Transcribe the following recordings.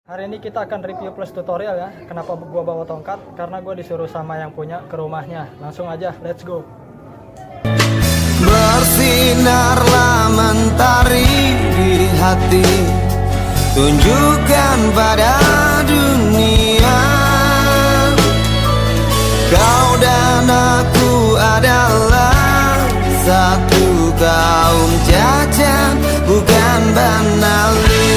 Hari ini kita akan review plus tutorial ya. Kenapa gua bawa tongkat? Karena gua disuruh sama yang punya ke rumahnya. Langsung aja, let's go. Bersinarlah mentari di hati, tunjukkan pada dunia, kau dan aku adalah satu kaum jajan, bukan banali.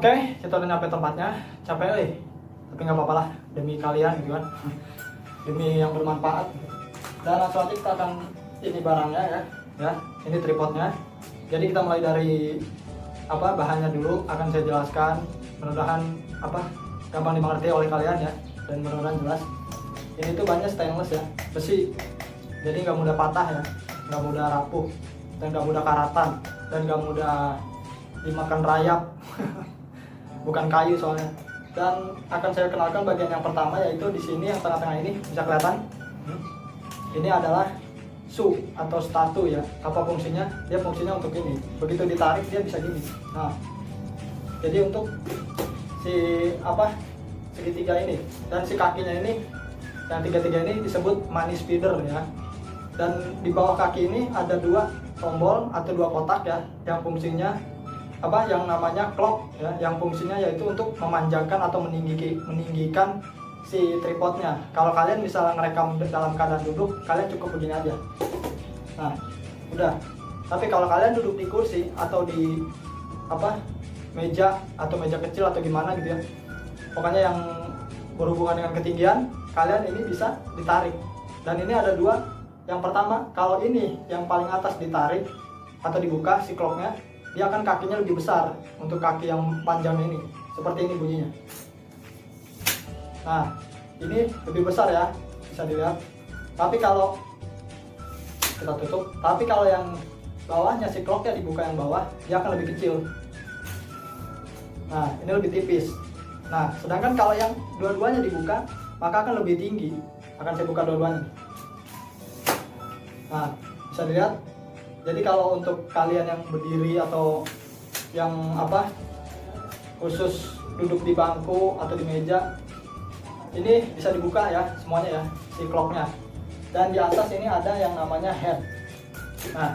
Oke, kita udah nyampe tempatnya. Capek nih, tapi nggak apa-apa lah, demi kalian gitu kan, demi yang bermanfaat. Dan langsung aja kita akan ini barangnya ya. Ini tripodnya. Jadi kita mulai dari bahannya dulu akan saya jelaskan. Mudah-mudahan gampang dimengerti oleh kalian ya, dan mudah-mudahan jelas. Ini tuh bahannya stainless ya, besi. Jadi nggak mudah patah ya, nggak mudah rapuh, dan nggak mudah karatan, dan nggak mudah dimakan rayap. Bukan kayu soalnya. Dan akan saya kenalkan bagian yang pertama, yaitu di sini yang tengah-tengah ini bisa kelihatan. Ini adalah shoe atau statu ya. Apa fungsinya? Dia fungsinya untuk ini. Begitu ditarik dia bisa gini. Nah, jadi untuk segitiga ini dan si kakinya ini, yang tiga-tiga ini disebut money speeder ya. Dan di bawah kaki ini ada dua tombol atau dua kotak ya, yang fungsinya yang namanya clock ya, yang fungsinya yaitu untuk memanjangkan atau meninggikan si tripodnya. Kalau kalian misalnya ngerekam dalam keadaan duduk, kalian cukup begini aja. Nah, udah. Tapi kalau kalian duduk di kursi atau di meja atau meja kecil atau gimana gitu ya, pokoknya yang berhubungan dengan ketinggian, kalian ini bisa ditarik. Dan ini ada dua. Yang pertama, kalau ini yang paling atas ditarik atau dibuka si clocknya, dia akan kakinya lebih besar untuk kaki yang panjang ini, seperti ini bunyinya. Nah, ini lebih besar ya, bisa dilihat. Tapi kalau kita tutup, tapi kalau yang bawahnya si clocknya dibuka yang bawah, dia akan lebih kecil. Nah, ini lebih tipis. Nah, sedangkan kalau yang dua-duanya dibuka, maka akan lebih tinggi. Akan saya buka dua-duanya. Nah, bisa dilihat. Jadi kalau untuk kalian yang berdiri atau yang khusus duduk di bangku atau di meja, ini bisa dibuka ya semuanya ya, si clocknya. Dan di atas ini ada yang namanya head. Nah,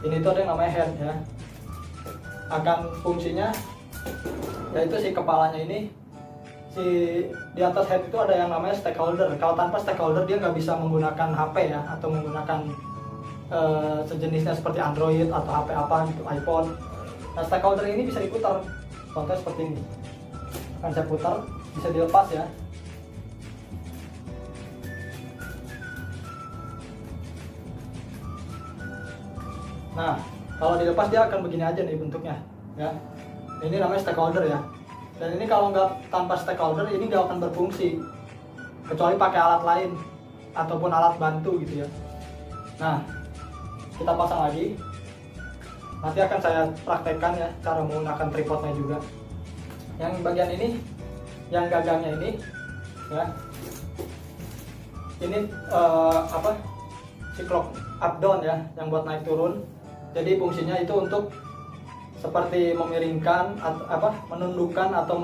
ini tuh ada yang namanya head ya. Akan fungsinya yaitu si kepalanya ini, di atas head itu ada yang namanya stakeholder. Kalau tanpa stakeholder dia nggak bisa menggunakan HP ya, atau menggunakan sejenisnya seperti Android atau HP apa gitu, iPhone. Nah, stakeholder ini bisa diputar, contohnya seperti ini. Akan saya putar, bisa dilepas ya. Nah, kalau dilepas dia akan begini aja nih bentuknya ya. Ini namanya stakeholder ya. Dan ini kalau nggak tanpa stakeholder ini nggak akan berfungsi, kecuali pakai alat lain ataupun alat bantu gitu ya. Nah, kita pasang lagi. Nanti akan saya praktekkan ya cara menggunakan tripodnya juga. Yang bagian ini, yang gagangnya ini ya, ini si clock up down ya, yang buat naik turun. Jadi fungsinya itu untuk seperti memiringkan menundukkan atau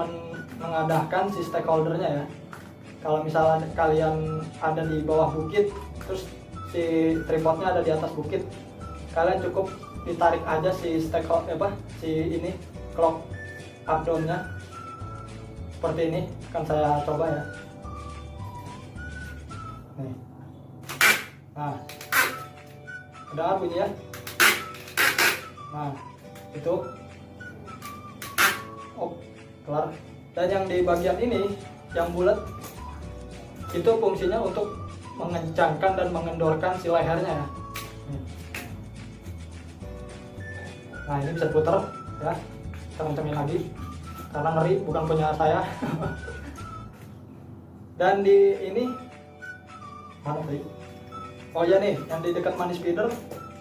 mengadahkan si stakeholdernya ya. Kalau misalnya kalian ada di bawah bukit, terus si tripodnya ada di atas bukit, kalian cukup ditarik aja si ini clock up down-nya seperti ini. Akan saya coba ya. Nih. Nah, dengar bunyi ya. Nah, itu kelar. Dan yang di bagian ini yang bulat itu fungsinya untuk mengencangkan dan mengendorkan si lehernya ya. Nah, ini bisa putar ya. Kita kencengin lagi karena ngeri, bukan punya saya. Dan di ini mana tadi? Oh ya nih, yang di dekat money speeder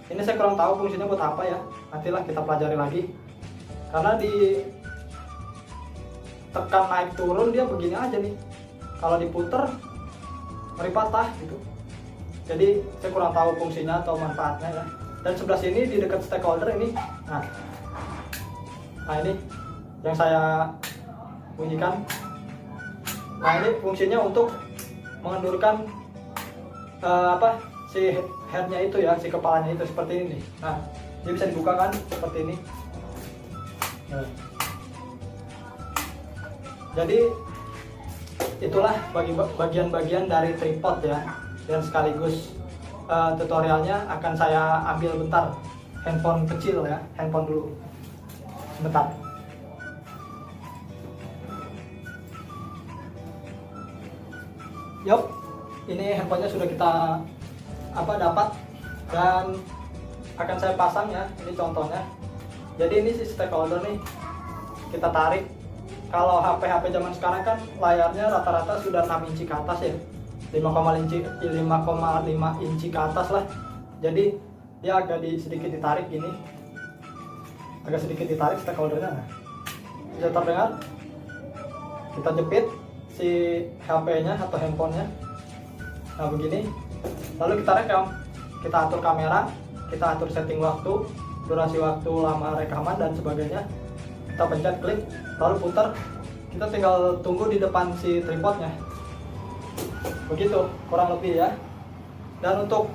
ini saya kurang tahu fungsinya buat apa ya. Nantilah kita pelajari lagi. Karena di tekan naik turun dia begini aja nih. Kalau diputer ngeri patah gitu. Jadi saya kurang tahu fungsinya atau manfaatnya ya. Dan sebelah sini di dekat stakeholder ini, nah Nah ini yang saya bunyikan. Nah ini fungsinya untuk mengendurkan si headnya itu ya, si kepalanya itu seperti ini nih. Nah dia bisa dibuka kan seperti ini. Nah. Jadi itulah bagian-bagian dari tripod ya, dan sekaligus tutorialnya akan saya ambil bentar. Handphone kecil ya, handphone dulu sebentar. Yup, ini handphonenya sudah kita dapat dan akan saya pasang ya. Ini contohnya. Jadi ini si stakeholder nih, kita tarik. Kalau HP zaman sekarang kan layarnya rata-rata sudah 6 inci ke atas ya, 5,5 inci ke atas lah. Jadi dia agak sedikit ditarik gini, agak sedikit ditarik stakeholdernya. Nah, bisa terdengar. Kita jepit si HP-nya atau handphonenya. Nah begini, lalu kita rekam, kita atur kamera, kita atur setting waktu, durasi waktu lama rekaman dan sebagainya. Kita pencet klik, lalu putar, kita tinggal tunggu di depan si tripodnya. Begitu kurang lebih ya. Dan untuk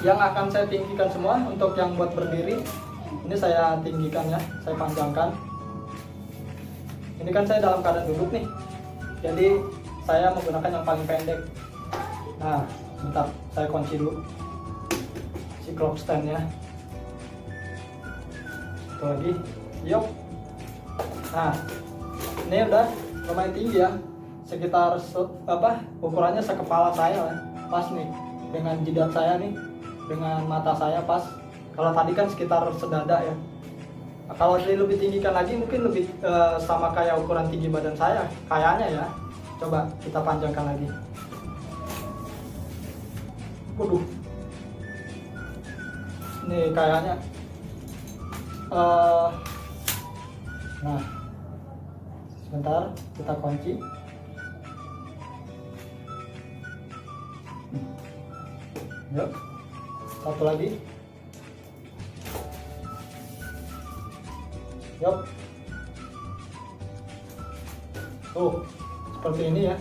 yang akan saya tinggikan semua, untuk yang buat berdiri ini saya tinggikan ya, saya panjangkan. Ini kan saya dalam keadaan duduk nih, jadi saya menggunakan yang paling pendek. Nah bentar, saya kunci dulu si clock stand nya. Satu lagi, yuk. Nah ini udah lumayan tinggi ya, sekitar ukurannya sekepala saya lah, pas nih dengan jidat saya nih, dengan mata saya pas. Kalau tadi kan sekitar sedada ya. Nah, kalau lebih tinggikan lagi mungkin lebih sama kayak ukuran tinggi badan saya kayaknya ya. Coba kita panjangkan lagi. Waduh, ini kayaknya nah sebentar, kita kunci. Yuk, satu lagi. Yuk. Tuh, seperti ini ya.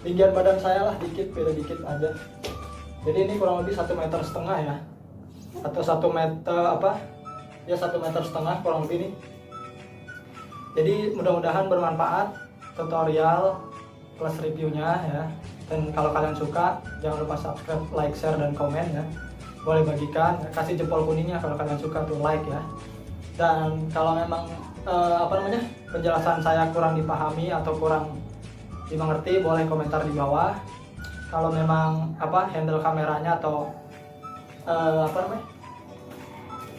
Tinggian badan saya lah dikit, beda dikit aja. Jadi ini kurang lebih 1,5 meter ya. Atau 1 meter ya 1,5 meter kurang lebih nih. Jadi mudah-mudahan bermanfaat tutorial plus reviewnya ya. Dan kalau kalian suka, jangan lupa subscribe, like, share, dan komen ya. Boleh bagikan, kasih jempol kuningnya kalau kalian suka tuh, like ya. Dan kalau memang penjelasan saya kurang dipahami atau kurang dimengerti, boleh komentar di bawah. Kalau memang handle kameranya atau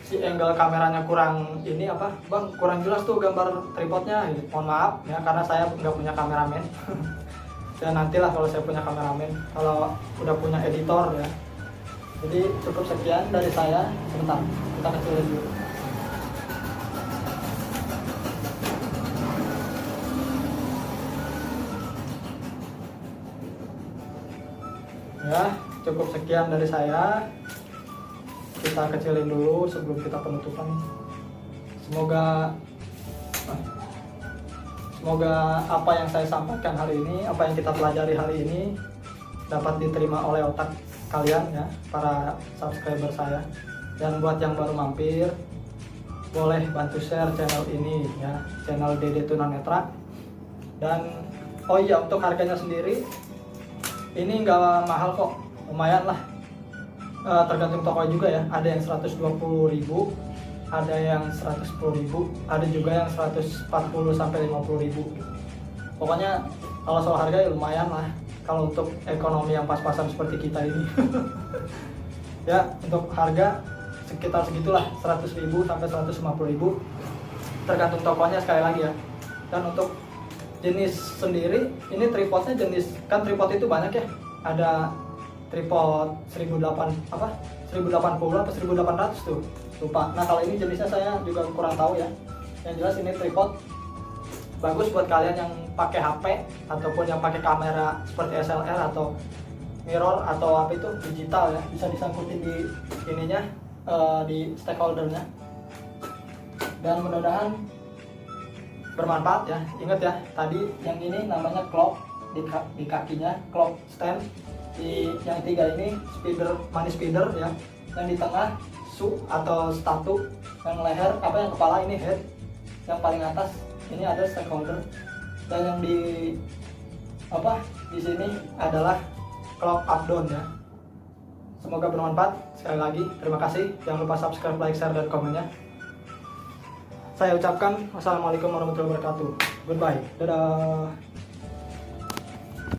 si angle kameranya kurang ini bang, kurang jelas tuh gambar tripodnya, mohon maaf ya, karena saya nggak punya kameramen. Dan nantilah kalau saya punya kameramen, kalau udah punya editor ya. Jadi cukup sekian dari saya. Sebentar, kita kecilin dulu. Ya, cukup sekian dari saya. Kita kecilin dulu sebelum kita penutupan. Semoga apa yang saya sampaikan hari ini, apa yang kita pelajari hari ini dapat diterima oleh otak kalian ya, para subscriber saya. Dan buat yang baru mampir, boleh bantu share channel ini ya, channel Dede Tunanetra. Dan oh iya, untuk harganya sendiri ini nggak mahal kok, lumayan lah. Tergantung toko juga ya, ada yang 120.000, ada yang 110.000, ada juga yang 140 sampai 50.000. Pokoknya kalau soal harga ya lumayan lah kalau untuk ekonomi yang pas-pasan seperti kita ini. Ya, untuk harga sekitar segitulah, 100.000 sampai 150.000, tergantung tokonya sekali lagi ya. Dan untuk jenis sendiri, ini tripodnya jenis, kan tripod itu banyak ya, ada tripod 1080 atau 1800 tuh, lupa. Nah kalau ini jenisnya saya juga kurang tahu ya. Yang jelas ini tripod bagus buat kalian yang pakai HP ataupun yang pakai kamera seperti SLR atau mirror atau apa itu digital ya, bisa disangkutin di ininya, di stakeholdernya, dan mudah-mudahan bermanfaat ya. Ingat ya, tadi yang ini namanya clock di kakinya, clock stand. Yang 3 ini speeder, money speeder ya. Yang di tengah su atau statu, yang leher yang kepala ini head, yang paling atas ini ada stakeholder, dan yang di sini adalah clock up down ya. Semoga bermanfaat. Sekali lagi terima kasih, jangan lupa subscribe, like, share, dan komennya. Saya ucapkan wassalamualaikum warahmatullahi wabarakatuh. Goodbye, dadah.